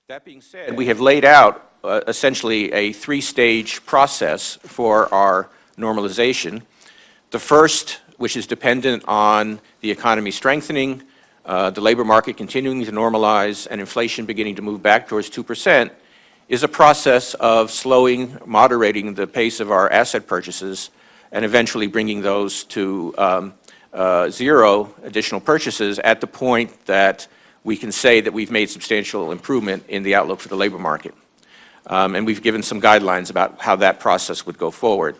That being said, we have laid out essentially a three-stage process for our normalization. The first, which is dependent on the economy strengthening, the labor market continuing to normalize, and inflation beginning to move back towards 2%, is a process of slowing, moderating the pace of our asset purchases, and eventually bringing those to zero additional purchases at the point that we can say that we've made substantial improvement in the outlook for the labor market. And we've given some guidelines about how that process would go forward.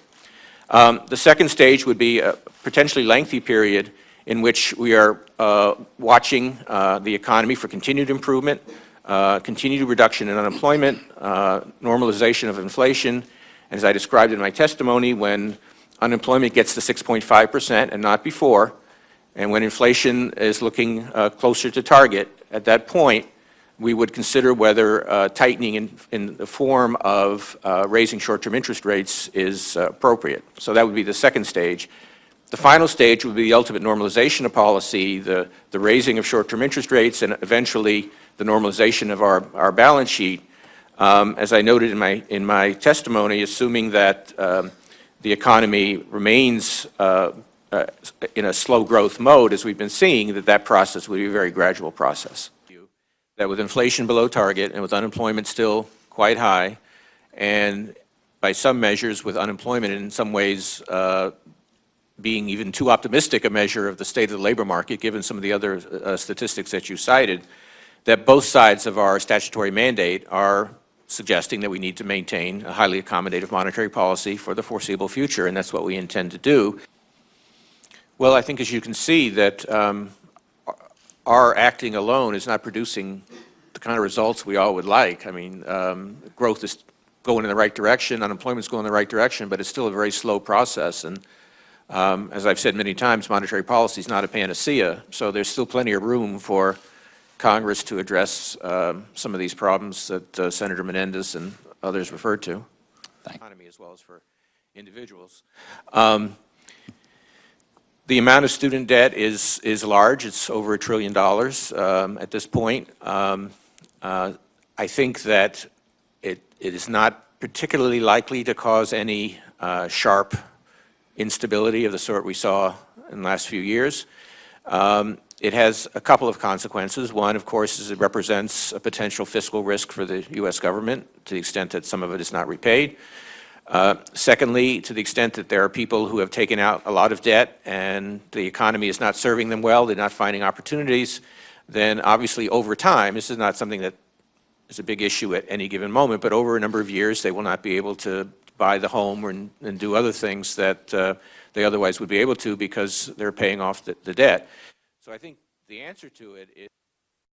The second stage would be a potentially lengthy period in which we are watching the economy for continued improvement, continued reduction in unemployment, normalization of inflation. And as I described in my testimony, when unemployment gets to 6.5% and not before, and when inflation is looking closer to target, at that point, we would consider whether tightening in the form of raising short-term interest rates is appropriate. So that would be the second stage. The final stage would be the ultimate normalization of policy, the raising of short-term interest rates, and eventually the normalization of our balance sheet. As I noted in my testimony, assuming that the economy remains in a slow growth mode, as we've been seeing, that process would be a very gradual process. That with inflation below target and with unemployment still quite high, and by some measures with unemployment in some ways being even too optimistic a measure of the state of the labor market, given some of the other statistics that you cited, that both sides of our statutory mandate are suggesting that we need to maintain a highly accommodative monetary policy for the foreseeable future, and that's what we intend to do. Well, I think as you can see that our acting alone is not producing the kind of results we all would like. I mean, growth is going in the right direction, unemployment is going in the right direction, but it's still a very slow process. And as I've said many times, monetary policy is not a panacea, so there's still plenty of room for Congress to address some of these problems that Senator Menendez and others referred to. Thank you. Economy as well as for individuals. The amount of student debt is large. It's over $1 trillion at this point. I think that it is not particularly likely to cause any sharp instability of the sort we saw in the last few years. It has a couple of consequences. One, of course, is it represents a potential fiscal risk for the U.S. government to the extent that some of it is not repaid. Secondly, to the extent that there are people who have taken out a lot of debt and the economy is not serving them well, they're not finding opportunities, then obviously over time, this is not something that is a big issue at any given moment, but over a number of years they will not be able to buy the home and do other things that they otherwise would be able to because they're paying off the debt. So I think the answer to it is